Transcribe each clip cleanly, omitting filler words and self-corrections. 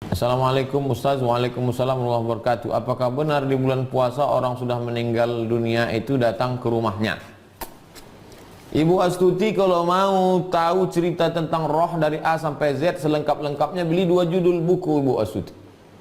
Assalamualaikum Ustaz. Waalaikumsalam warahmatullahi wabarakatuh. Apakah benar di bulan puasa orang sudah meninggal dunia itu datang ke rumahnya? Ibu Astuti, kalau mau tahu cerita tentang roh dari A sampai Z selengkap-lengkapnya, beli 2 judul buku Ibu Astuti.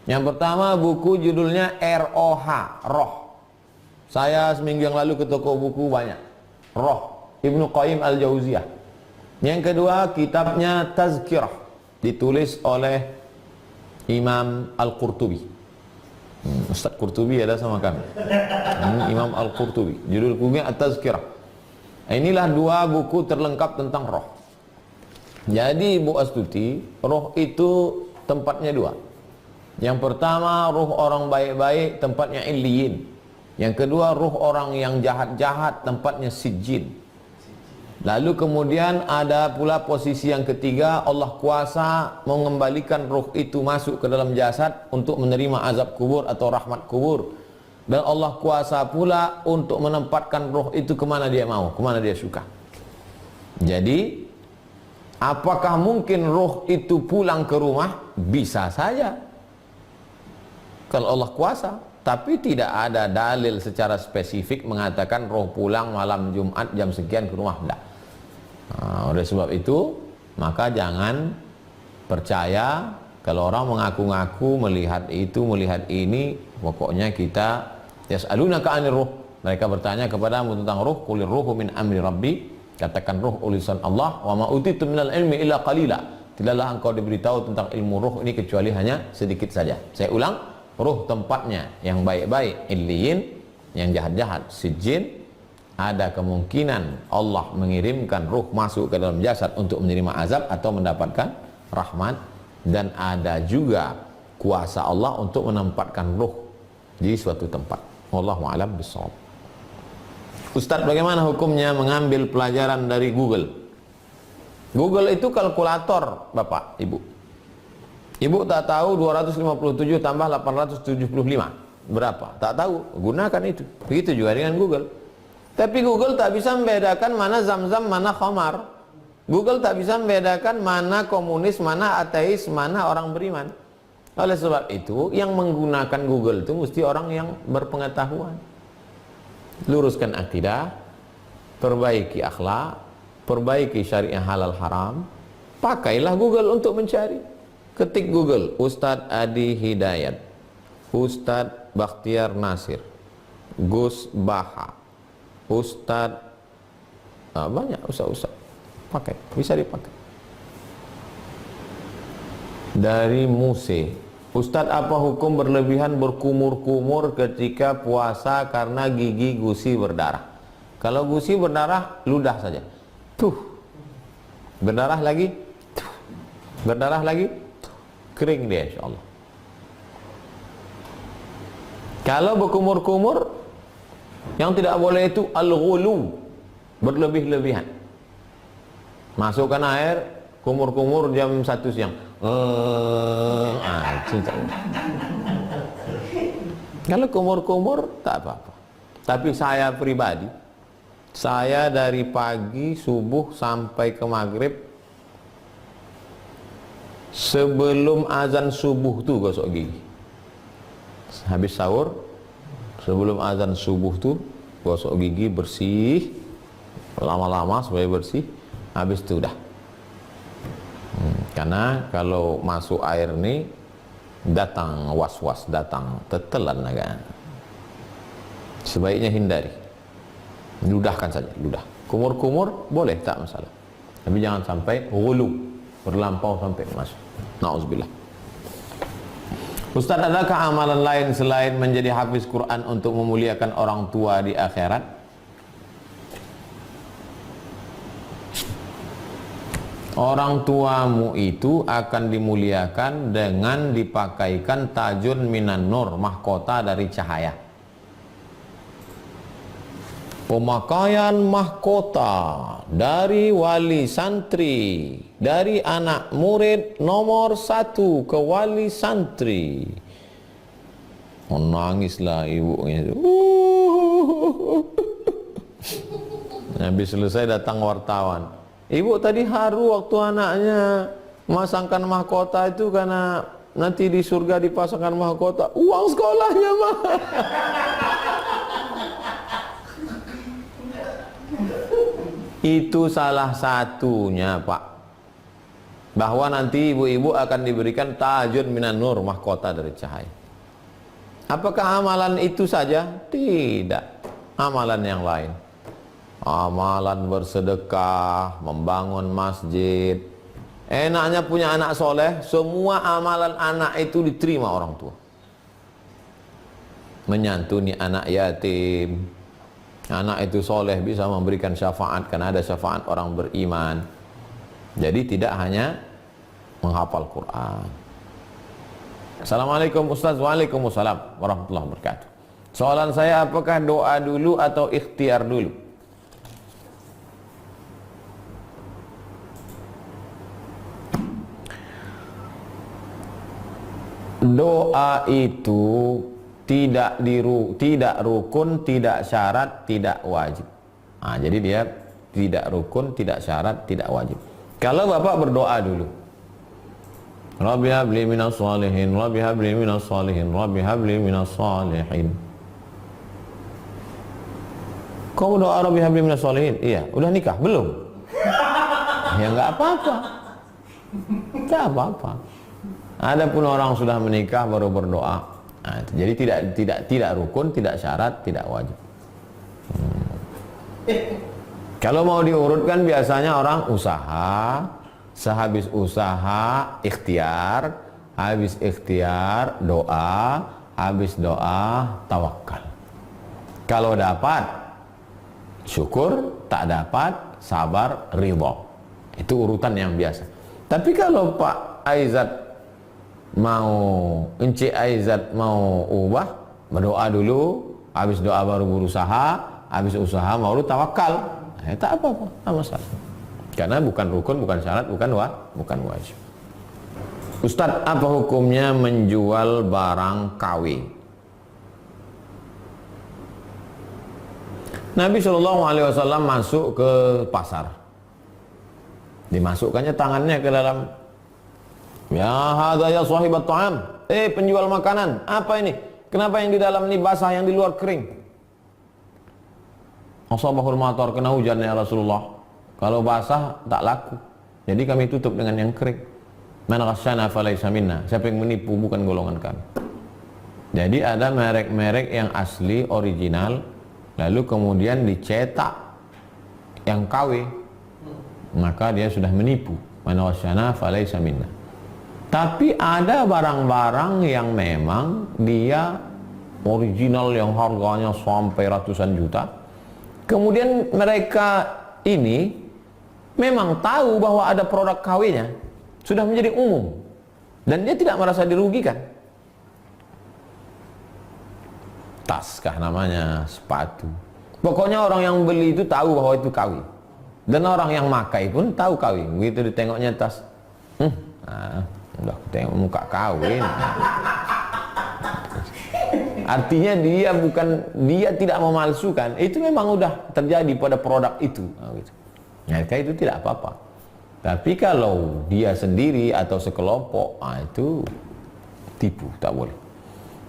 Yang pertama buku judulnya ROH, Roh. Saya seminggu yang lalu ke toko buku banyak. Roh, Ibnu Qayyim Al-Jauziyah. Yang kedua kitabnya Tazkirah, ditulis oleh Imam Al-Qurtubi. Ustaz Qurtubi ada sama kami. Imam Al-Qurtubi. Judul bukunya At-Tazkirah. Inilah 2 buku terlengkap tentang roh. Jadi Ibu Astuti, roh itu tempatnya 2. Yang pertama roh orang baik-baik, tempatnya Illiyin. Yang kedua roh orang yang jahat-jahat, tempatnya Sijjin. Lalu kemudian ada pula posisi yang ketiga, Allah kuasa mengembalikan roh itu masuk ke dalam jasad untuk menerima azab kubur atau rahmat kubur. Dan Allah kuasa pula untuk menempatkan roh itu kemana dia mau, kemana dia suka. Jadi apakah mungkin roh itu pulang ke rumah? Bisa saja kalau Allah kuasa, tapi tidak ada dalil secara spesifik mengatakan roh pulang malam Jumat jam sekian ke rumah. Tidak. Nah, oleh sebab itu maka jangan percaya kalau orang mengaku-ngaku melihat itu, melihat ini. Pokoknya kita yas'alunaka 'anir ruh, mereka bertanya kepadamu tentang ruh, qulir ruhu min amri rabbi, katakan ruh ulisan Allah, wa ma utitu minal ilmi illa qalila, tidaklah engkau diberitahu tentang ilmu ruh ini kecuali hanya sedikit saja. Saya ulang, ruh tempatnya yang baik-baik Illiyin, yang jahat-jahat Sijjin. Ada kemungkinan Allah mengirimkan ruh masuk ke dalam jasad untuk menerima azab atau mendapatkan rahmat, dan ada juga kuasa Allah untuk menempatkan ruh di suatu tempat. Wallahu a'lam bishawab. Ustaz, bagaimana hukumnya mengambil pelajaran dari Google? Google itu kalkulator, Bapak, Ibu. Ibu tak tahu 257 tambah 875 berapa? Tak tahu, gunakan itu. Begitu juga dengan Google. Tapi Google tak bisa membedakan mana zam-zam, mana khamar. Google tak bisa membedakan mana komunis, mana ateis, mana orang beriman. Oleh sebab itu, yang menggunakan Google itu mesti orang yang berpengetahuan. Luruskan akidah, perbaiki akhlak, perbaiki syariah halal haram. Pakailah Google untuk mencari. Ketik Google, Ustadz Adi Hidayat, Ustadz Bakhtiar Nasir, Gus Baha, Ustadz, banyak ustadz, pakai, bisa dipakai. Dari Muse, Ustadz, apa hukum berlebihan berkumur-kumur ketika puasa karena gigi gusi berdarah? Kalau gusi berdarah, ludah saja. Tuh, berdarah lagi, tuh, berdarah lagi, tuh, kering dia insya Allah. Kalau berkumur-kumur, yang tidak boleh itu al-ghulu, berlebih-lebihan. Masukkan air, kumur-kumur jam 1 siang. Kalau kumur-kumur tak apa-apa. Tapi saya pribadi, saya dari pagi subuh sampai ke maghrib, sebelum azan subuh tuh gosok gigi. Habis sahur, sebelum azan subuh tuh gosok gigi bersih, lama-lama supaya bersih. Habis itu udah. Karena kalau masuk air nih datang was-was, datang tetelan agak. Sebaiknya hindari. Ludahkan saja, ludah. Kumur-kumur boleh, tak masalah. Tapi jangan sampai ghulu, berlampau sampai masuk. Nauzubillah. Ustaz, adakah amalan lain selain menjadi hafiz Quran untuk memuliakan orang tua di akhirat? Orang tuamu itu akan dimuliakan dengan dipakaikan tajun minan nur, mahkota dari cahaya. Pemakaian mahkota dari wali santri, dari anak murid nomor 1 ke wali santri. Menangislah ibunya. Habis selesai datang wartawan. Ibu tadi haru waktu anaknya memasangkan mahkota itu karena nanti di surga dipasangkan mahkota, uang sekolahnya mah. Itu salah satunya, Pak. Bahwa nanti ibu-ibu akan diberikan tajun minan nur, mahkota dari cahaya. Apakah amalan itu saja? Tidak. Amalan yang lain. Amalan bersedekah, membangun masjid. Enaknya punya anak soleh, semua amalan anak itu diterima orang tua. Menyantuni anak yatim. Anak itu soleh bisa memberikan syafaat, karena ada syafaat orang beriman. Jadi tidak hanya menghafal Quran. Assalamualaikum Ustaz. Waalaikumsalam warahmatullahi wabarakatuh. Soalan saya, apakah doa dulu atau ikhtiar dulu? Doa itu tidak rukun, tidak syarat, tidak wajib. Nah, jadi dia tidak rukun, tidak syarat, tidak wajib. Kalau Bapak berdoa dulu, Rabbi habli minas shalihin, Rabbi habli minas shalihin, Rabbi habli minas shalihin. Kau doa Rabbi habli minas shalihin? Iya. Udah nikah? Belum? Ya nggak apa-apa. Nggak apa-apa. Ada pun orang sudah menikah baru berdoa. Nah, jadi tidak rukun, tidak syarat, tidak wajib. Kalau mau diurutkan biasanya orang usaha, sehabis usaha ikhtiar, habis ikhtiar doa, habis doa tawakal. Kalau dapat syukur, tak dapat sabar, ridha. Itu urutan yang biasa. Tapi kalau Pak Aizat Encik Aizat mau ubah, berdoa dulu, habis doa baru berusaha, habis usaha baru tawakal. Tak apa-apa, tak masalah. Karena bukan rukun, bukan syarat, bukan wajib. Ustadz, apa hukumnya menjual barang KW? Nabi SAW masuk ke pasar. Dimasukkannya tangannya ke dalam. Ya hadza ya sahibat ta'am. Penjual makanan, apa ini? Kenapa yang di dalam ini basah, yang di luar kering? Asabahul matar, kena hujan ya Rasulullah. Kalau basah tak laku. Jadi kami tutup dengan yang kering. Man ghasyana falaysa minna. Siapa yang menipu bukan golongan kami. Jadi ada merek-merek yang asli, original, lalu kemudian dicetak yang KW. Maka dia sudah menipu. Man ghasyana falaysa minna. Tapi ada barang-barang yang memang dia original, yang harganya sampai ratusan juta. Kemudian mereka ini memang tahu bahwa ada produk KW-nya, sudah menjadi umum, dan dia tidak merasa dirugikan. Tas kah namanya, sepatu. Pokoknya orang yang beli itu tahu bahwa itu KW. Dan orang yang makai pun tahu KW. Begitu ditengoknya tas, udah tengok muka kawin. Artinya dia tidak memalsukan. Itu memang udah terjadi pada produk itu. Maka itu tidak apa-apa. Tapi kalau dia sendiri atau sekelompok, itu tipu, tak boleh.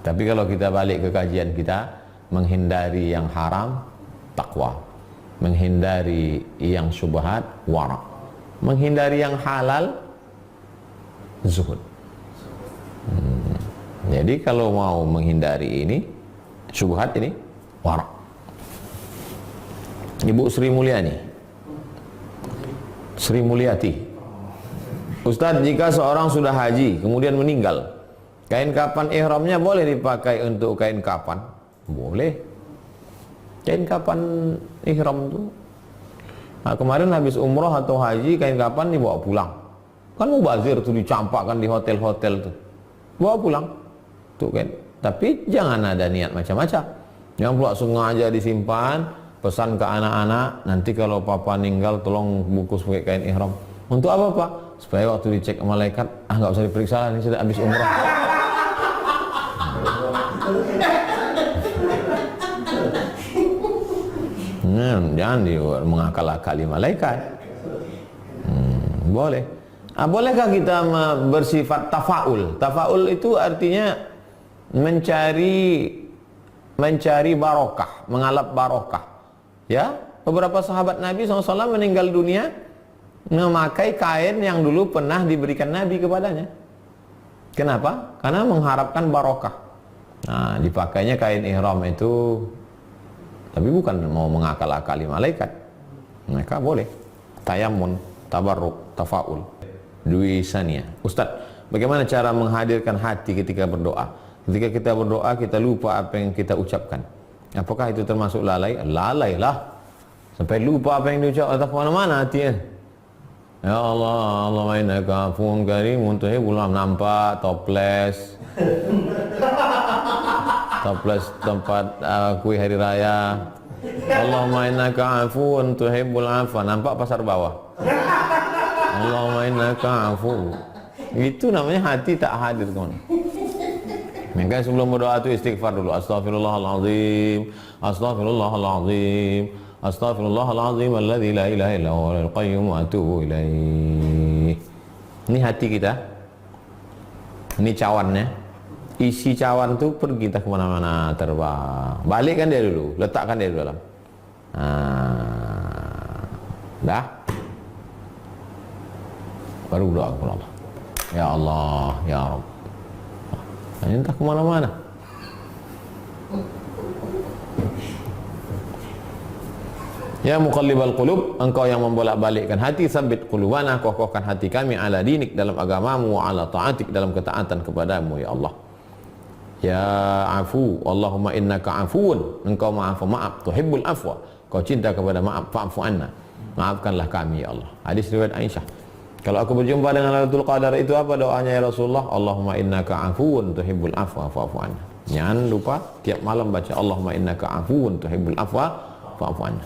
Tapi kalau kita balik ke kajian kita, menghindari yang haram, takwa. Menghindari yang syubhat, wara. Menghindari yang halal, zuhud. Jadi kalau mau menghindari ini, syubhat ini, wara. Ibu Sri Mulyani, Sri Mulyati. Ustadz, jika seorang sudah haji kemudian meninggal, kain kapan ihramnya boleh dipakai untuk kain kapan? Boleh. Kain kapan ihram itu? Nah, kemarin habis umroh atau haji, kain kapan dibawa pulang. Kan mubazir tuh, dicampakkan di hotel-hotel tuh. Bawa pulang. Tuh kan. Tapi jangan ada niat macam-macam. Jangan pula sengaja disimpan, pesan ke anak-anak, nanti kalau papa meninggal tolong bungkus pakai kain ihram. Untuk apa, Pak? Supaya waktu dicek malaikat, nggak usah diperiksa lah, ini sudah habis umrah. Jangan mengakal-akali malaikat. Boleh. Bolehkah kita bersifat tafaul? Tafaul itu artinya mencari barokah, mengalap barokah. Ya, beberapa sahabat Nabi SAW meninggal dunia memakai kain yang dulu pernah diberikan Nabi kepadanya. Kenapa? Karena mengharapkan barokah. Nah, dipakainya kain ihram itu, tapi bukan mau mengakal-akali malaikat. Mereka boleh tayamun, tabarruk, tafaul. Dwi Sania. Ustaz, bagaimana cara menghadirkan hati ketika berdoa? Ketika kita berdoa, kita lupa apa yang kita ucapkan. Apakah itu termasuk lalai? Lalai lah. Sampai lupa apa yang diucap atau kemana-mana hatinya. Ya Allah, Allahumma innaka afuwun karimun tuhibbul afwa. Nampak toples. Toples tempat kue hari raya. Allahumma innaka afuwun tuhibbul afwa. Nampak pasar bawah. Allahumma innaka afuwun. Itu namanya hati tak hadir, kawan. Maka sebelum berdoa itu istighfar dulu. Astaghfirullahaladzim, astaghfirullahaladzim, astaghfirullahaladzim alladzi la ilaha illa huwal qayyum wa atubu ilaih. Ini hati kita. Ini cawannya. Isi cawan itu pergi kita kemana-mana, terbang. Balikkan dia dulu, letakkan dia di dalam. Dah. Baru doa kepada Allah. Ya Allah, ya Rabb. Entah kemana-mana. Ya muqallibal qulub, engkau yang membolak-balikkan hati, sabit qulubana, kokohkan hati kami ala dinik, dalam agamamu, wa ala ta'atik, dalam ketaatan kepadamu ya Allah. Ya afu, Allahumma innaka afuun, engkau maaf maaf, tuhibbul afwa, kau cinta kepada maaf, fa'fu anna, maafkanlah kami ya Allah. Hadis riwayat Aisyah. Kalau aku berjumpa dengan Lailatul Qadar, itu apa doanya ya Rasulullah? Allahumma innaka afuun tuhibbul afwa fa'fu anna. Jangan lupa tiap malam baca Allahumma innaka afuun tuhibbul afwa fa'fu anna.